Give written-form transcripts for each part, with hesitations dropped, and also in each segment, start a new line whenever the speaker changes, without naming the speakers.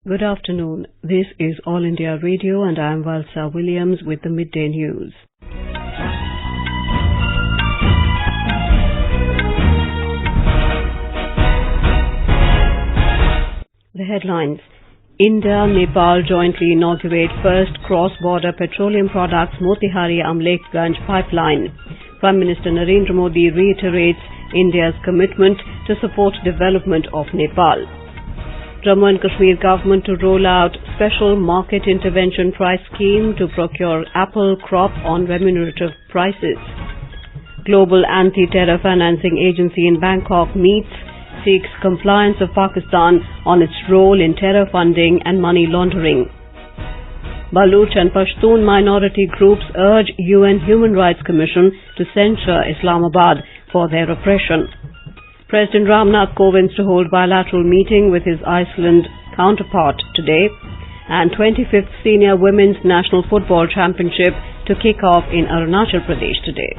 Good afternoon. This is All India Radio and I am Valsa Williams with the Midday News. The headlines. India, Nepal jointly inaugurate first cross-border petroleum products Motihari-Amlekhganj pipeline. Prime Minister Narendra Modi reiterates India's commitment to support development of Nepal. Jammu and Kashmir government to roll out special market intervention price scheme to procure apple crop on remunerative prices. Global Anti-Terror Financing Agency in Bangkok meets, seeks compliance of Pakistan on its role in terror funding and money laundering. Baloch and Pashtun minority groups urge UN Human Rights Commission to censure Islamabad for their oppression. President Ram Nath Kovind to hold bilateral meeting with his Iceland counterpart today, and 25th Senior Women's National Football Championship to kick off in Arunachal Pradesh today.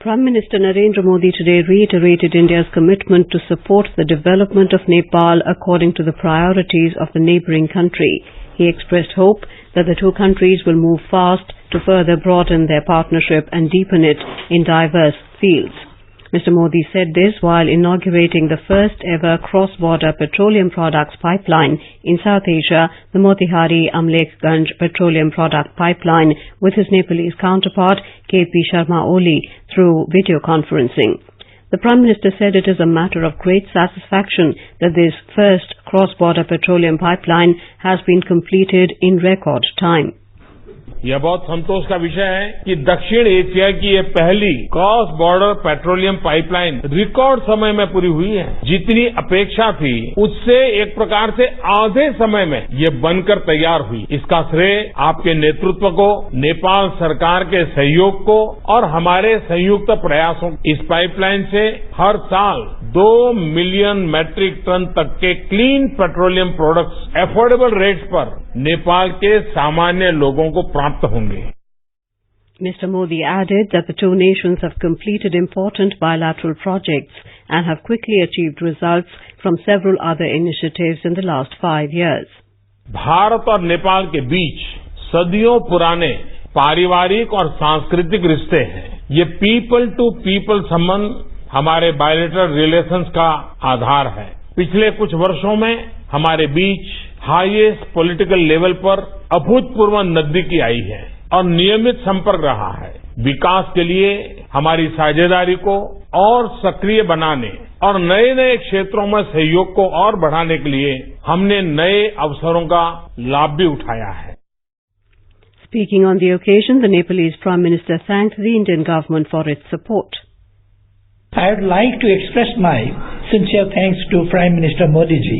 Prime Minister Narendra Modi today reiterated India's commitment to support the development of Nepal according to the priorities of the neighbouring country. He expressed hope that the two countries will move fast to further broaden their partnership and deepen it in diverse fields. Mr. Modi said this while inaugurating the first ever cross-border petroleum products pipeline in South Asia, the Motihari-Amlekhganj petroleum product pipeline, with his Nepalese counterpart KP Sharma Oli through video conferencing. The Prime Minister said it is a matter of great satisfaction that this first cross-border petroleum pipeline has been completed in record time.
यह बहुत संतोष का विषय है कि दक्षिण Asia की ये पहली cross border petroleum pipeline record समय में पूरी हुई है। जितनी अपेक्षा थी उससे एक प्रकार से आधे समय में ये बनकर तैयार हुई। इसका श्रेय आपके नेतृत्व को, नेपाल सरकार के सहयोग को और हमारे संयुक्त प्रयासों। इस पाइपलाइन से हर साल 2 मिलियन मैट्रिक टन तक के clean petroleum products affordable rates पर नेपाल के सामान्य लोगों को प्राप्त होंगे।
Mr. Modi added that the two nations have completed important bilateral projects and have quickly achieved results from several other initiatives in the last 5 years.
Bharat और नेपाल के बीच सदियों पुराने पारिवारिक और सांस्कृतिक रिश्ते हैं। ये पीपल टू पीपल संबंध हमारे बायलैटरल रिलेशंस का आधार है। पिछले कुछ वर्षों में हमारे बीच हाईएस्ट पॉलिटिकल लेवल पर अभूतपूर्व नजदीकी आई है और नियमित संपर्क रहा है। विकास के लिए हमारी साझेदारी को और सक्रिय बनाने और नए नए क्षेत्रों में सहयोग को और बढ़ाने के लिए हमने नए अवसरों का लाभ भी उठाया है।
Speaking on the occasion, the Nepalese Prime Minister thanked the Indian government for its support.
I would like to express my sincere thanks to Prime Minister Modi ji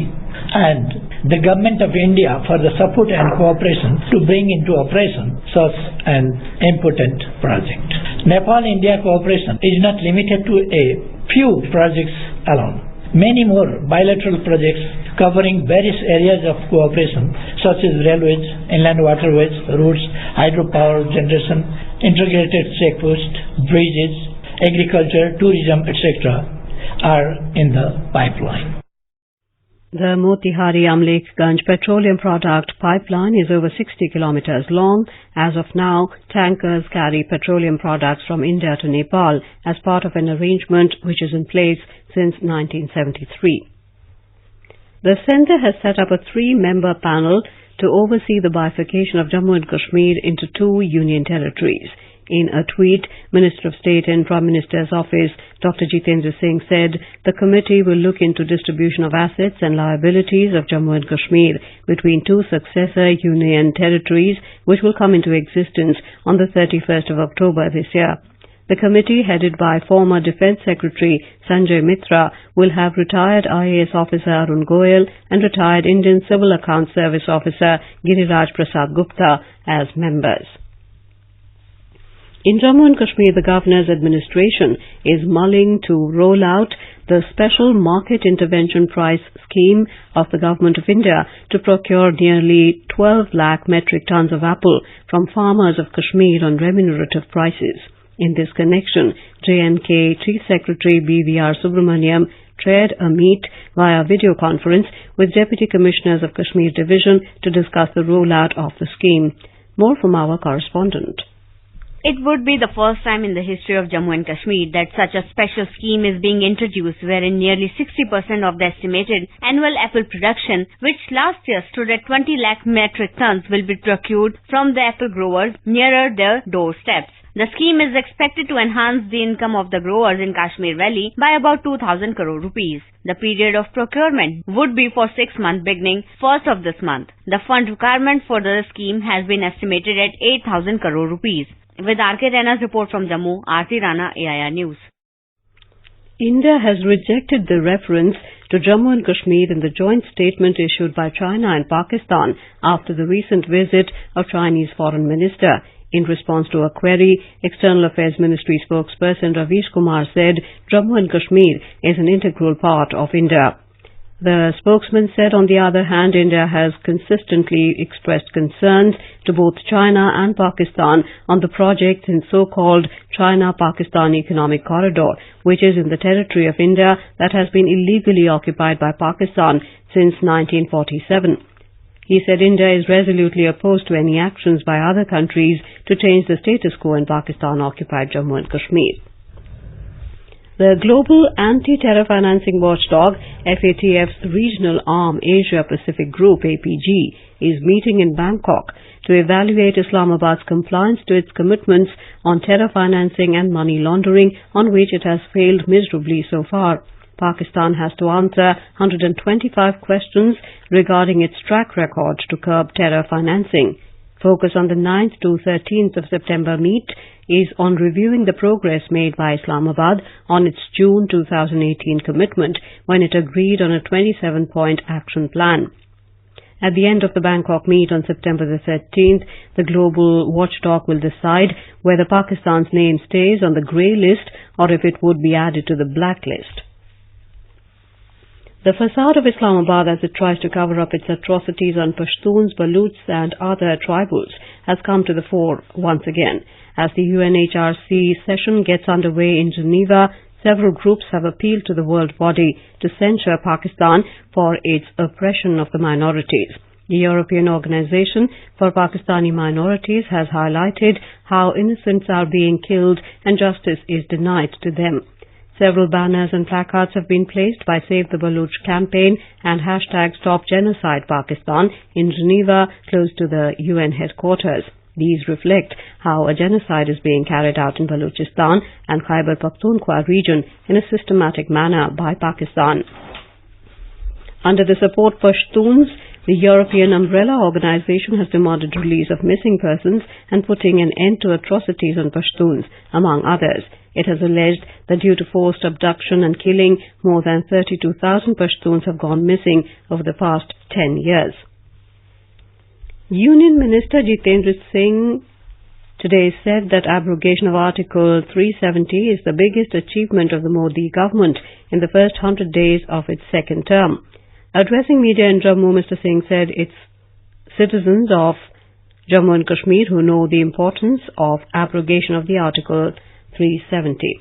and the Government of India for the support and cooperation to bring into operation such an important project. Nepal-India cooperation is not limited to a few projects alone. Many more bilateral projects covering various areas of cooperation such as railways, inland waterways, roads, hydropower generation, integrated checkposts, bridges, agriculture, tourism, etc. are in the pipeline.
The Motihari-Amlekhganj petroleum product pipeline is over 60 kilometers long. As of now, tankers carry petroleum products from India to Nepal as part of an arrangement which is in place since 1973. The centre has set up a 3-member panel to oversee the bifurcation of Jammu and Kashmir into 2 union territories. In a tweet, Minister of State and Prime Minister's Office, Dr. Jitendra Singh said the committee will look into distribution of assets and liabilities of Jammu and Kashmir between 2 successor union territories which will come into existence on the 31st of October this year. The committee, headed by former Defence Secretary Sanjay Mitra, will have retired IAS officer Arun Goyal and retired Indian Civil Account Service officer Giriraj Prasad Gupta as members. In Jammu and Kashmir, the Governor's administration is mulling to roll out the Special Market Intervention Price Scheme of the Government of India to procure nearly 12 lakh metric tons of apple from farmers of Kashmir on remunerative prices. In this connection, J&K Chief Secretary BVR Subramaniam chaired a meet via video conference with Deputy Commissioners of Kashmir Division to discuss the rollout of the scheme. More from our correspondent.
It would be the first time in the history of Jammu and Kashmir that such a special scheme is being introduced, wherein nearly 60% of the estimated annual apple production, which last year stood at 20 lakh metric tons, will be procured from the apple growers nearer their doorsteps. The scheme is expected to enhance the income of the growers in Kashmir Valley by about 2,000 crore rupees. The period of procurement would be for 6 months beginning 1st of this month. The fund requirement for the scheme has been estimated at 8,000 crore rupees. With R.K. Raina's report from Jammu, Aarti Rana, AIR News.
India has rejected the reference to Jammu and Kashmir in the joint statement issued by China and Pakistan after the recent visit of Chinese Foreign Minister. In response to a query, External Affairs Ministry spokesperson Ravish Kumar said Jammu and Kashmir is an integral part of India. The spokesman said, on the other hand, India has consistently expressed concerns to both China and Pakistan on the project in so-called China-Pakistan Economic Corridor, which is in the territory of India that has been illegally occupied by Pakistan since 1947. He said India is resolutely opposed to any actions by other countries to change the status quo in Pakistan-occupied Jammu and Kashmir. The global anti-terror financing watchdog, FATF's regional arm Asia Pacific Group, APG, is meeting in Bangkok to evaluate Islamabad's compliance to its commitments on terror financing and money laundering, on which it has failed miserably so far. Pakistan has to answer 125 questions regarding its track record to curb terror financing. Focus on the 9th to 13th of September meet is on reviewing the progress made by Islamabad on its June 2018 commitment when it agreed on a 27-point action plan. At the end of the Bangkok meet on September the 13th, the global watchdog will decide whether Pakistan's name stays on the grey list or if it would be added to the blacklist. The facade of Islamabad as it tries to cover up its atrocities on Pashtuns, Balochs and other tribals has come to the fore once again. As the UNHRC session gets underway in Geneva, several groups have appealed to the world body to censure Pakistan for its oppression of the minorities. The European Organization for Pakistani Minorities has highlighted how innocents are being killed and justice is denied to them. Several banners and placards have been placed by Save the Baloch campaign and hashtag Stop Genocide Pakistan in Geneva, close to the UN headquarters. These reflect how a genocide is being carried out in Balochistan and Khyber Pakhtunkhwa region in a systematic manner by Pakistan. Under the Support Pashtuns, the European Umbrella Organization has demanded release of missing persons and putting an end to atrocities on Pashtuns, among others. It has alleged that due to forced abduction and killing, more than 32,000 Pashtuns have gone missing over the past 10 years. Union Minister Jitendra Singh today said that abrogation of Article 370 is the biggest achievement of the Modi government in the first 100 days of its second term. Addressing media in Jammu, Mr. Singh said it's citizens of Jammu and Kashmir who know the importance of abrogation of the Article 370.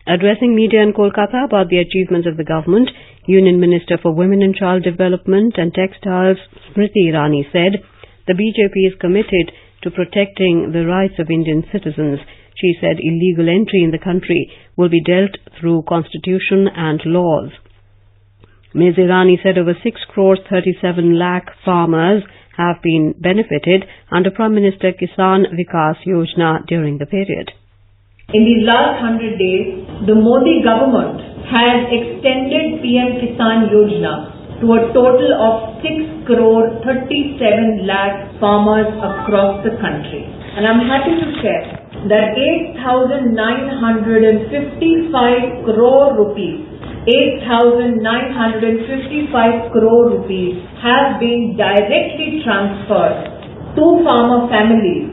Addressing media in Kolkata about the achievements of the government, Union Minister for Women and Child Development and Textiles Smriti Irani said the BJP is committed to protecting the rights of Indian citizens. She said illegal entry in the country will be dealt through constitution and laws. Ms. Irani said over 6 crores 37 lakh farmers have been benefited under Prime Minister Kisan Vikas Yojana during the period.
In these last 100 days, the Modi government has extended PM Kisan Yojana to a total of 6 crore 37 lakh farmers across the country. And I'm happy to share that 8,955 crore rupees 8,955 crore rupees have been directly transferred to farmer families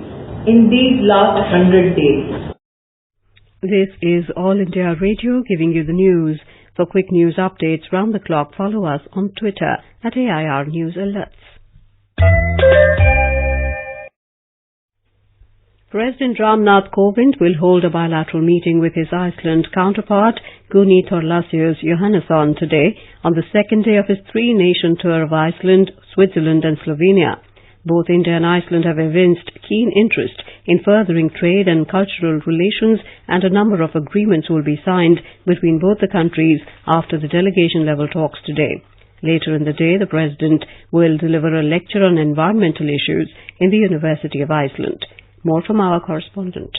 in these last 100 days.
This is All India Radio giving you the news. For quick news updates round the clock, follow us on Twitter at AIR News Alerts. President Ram Nath Kovind will hold a bilateral meeting with his Iceland counterpart, Gunni Thorlacius Johannesson, today on the second day of his three-nation tour of Iceland, Switzerland and Slovenia. Both India and Iceland have evinced keen interest in furthering trade and cultural relations, and a number of agreements will be signed between both the countries after the delegation-level talks today. Later in the day, the President will deliver a lecture on environmental issues in the University of Iceland. More from our correspondent.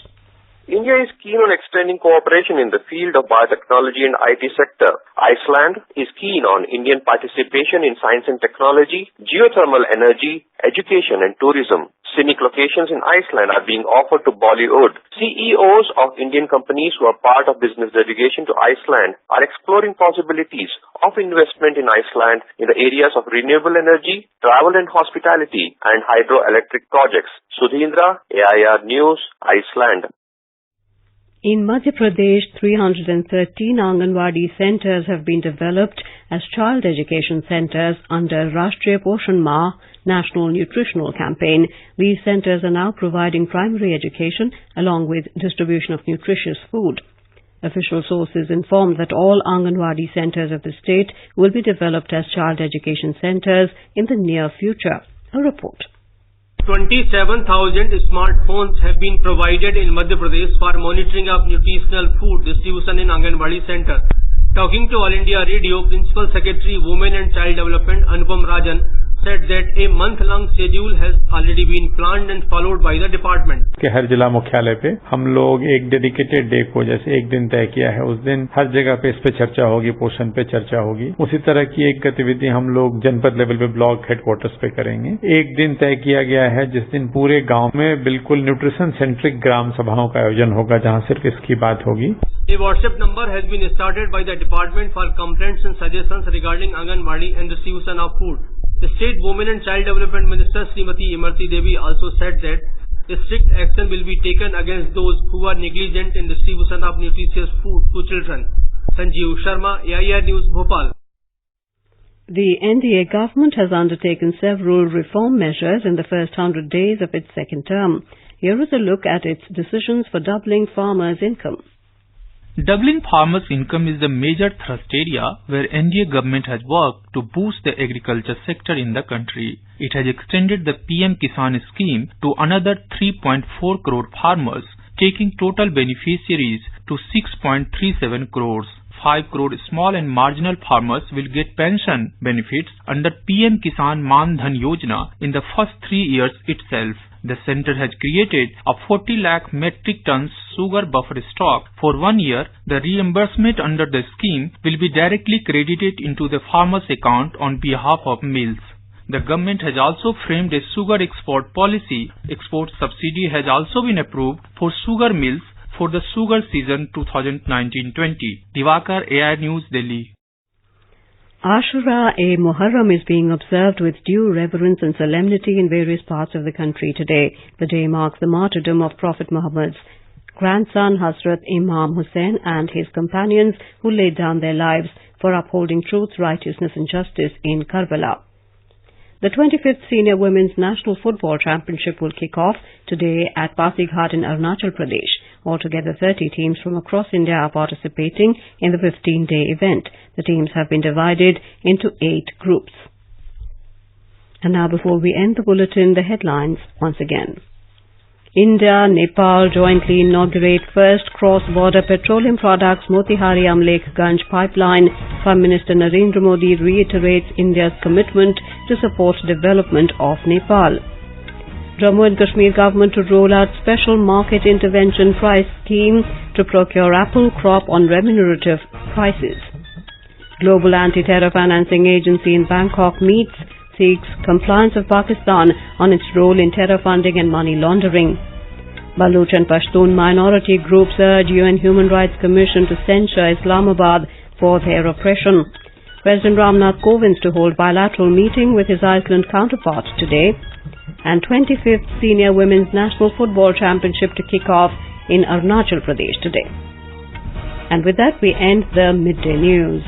India is keen on extending cooperation in the field of biotechnology and IT sector. Iceland is keen on Indian participation in science and technology, geothermal energy, education and tourism. Scenic locations in Iceland are being offered to Bollywood. CEOs of Indian companies who are part of business delegation to Iceland are exploring possibilities of investment in Iceland in the areas of renewable energy, travel and hospitality, and hydroelectric projects. Sudhindra, AIR News, Iceland.
In Madhya Pradesh, 313 Anganwadi centres have been developed as child education centres under Rashtriya Poshan Mah National Nutritional Campaign. These centres are now providing primary education along with distribution of nutritious food. Official sources informed that all Anganwadi centres of the state will be developed as child education centres in the near future. A report.
27,000 smartphones have been provided in Madhya Pradesh for monitoring of nutritional food distribution in Anganwadi Center. Talking to All India Radio, Principal Secretary Women and Child Development Anupam Rajan said that a month-long schedule has already been planned and followed by the department.
कि हर जिला मुख्यालय पे हम लोग एक dedicated day को जैसे एक दिन तय किया है, उस दिन हर जगह पे इस पे चर्चा होगी, पोषण पे चर्चा होगी। उसी तरह की एक गतिविधि हम लोग जनपद लेवल पे ब्लॉक हेडक्वार्टर्स पे करेंगे। एक दिन तय किया गया है जिस दिन पूरे गांव में बिल्कुल न्यूट्रिशन सेंट्रिक ग्राम सभाओं का आयोजन होगा, जहां सिर्फ इसकी बात होगी।
A WhatsApp number has been started by the department for complaints and suggestions regarding Anganwadi and distribution of food. The State Women and Child Development Minister Srimati Imarti Devi also said that strict action will be taken against those who are negligent in distribution of nutritious food to children. Sanjeev Sharma, AIR News, Bhopal.
The NDA government has undertaken several reform measures in the first 100 days of its second term. Here is a look at its decisions for doubling farmers' income.
Doubling farmers' income is the major thrust area where NDA government has worked to boost the agriculture sector in the country. It has extended the PM Kisan scheme to another 3.4 crore farmers, taking total beneficiaries to 6.37 crores. 5 crore small and marginal farmers will get pension benefits under PM Kisan Man Dhan Yojana in the first 3 years itself. The center has created a 40 lakh metric tons sugar buffer stock for 1 year. The reimbursement under the scheme will be directly credited into the farmer's account on behalf of mills. The government has also framed a sugar export policy. Export subsidy has also been approved for sugar mills for the sugar season 2019-20. Divakar, AIR News, Delhi.
Ashura-e-Muharram is being observed with due reverence and solemnity in various parts of the country today. The day marks the martyrdom of Prophet Muhammad's grandson Hazrat Imam Hussain and his companions who laid down their lives for upholding truth, righteousness and justice in Karbala. The 25th Senior Women's National Football Championship will kick off today at Pasighat in Arunachal Pradesh. Altogether 30 teams from across India are participating in the 15-day event. The teams have been divided into 8 groups. And now, before we end the bulletin, the headlines once again. India, Nepal jointly inaugurate first cross-border petroleum products Motihari-Amlekhganj pipeline. Prime Minister Narendra Modi reiterates India's commitment to support development of Nepal. Jammu and Kashmir government to roll out special market intervention price scheme to procure apple crop on remunerative prices. Global Anti-Terror Financing Agency in Bangkok meets, seeks compliance of Pakistan on its role in terror funding and money laundering. Baloch and Pashtun minority groups urge UN Human Rights Commission to censure Islamabad for their oppression. President Ram Nath Kovind to hold bilateral meeting with his Iceland counterpart today. And 25th Senior Women's National Football Championship to kick off in Arunachal Pradesh today. And with that, we end the midday news.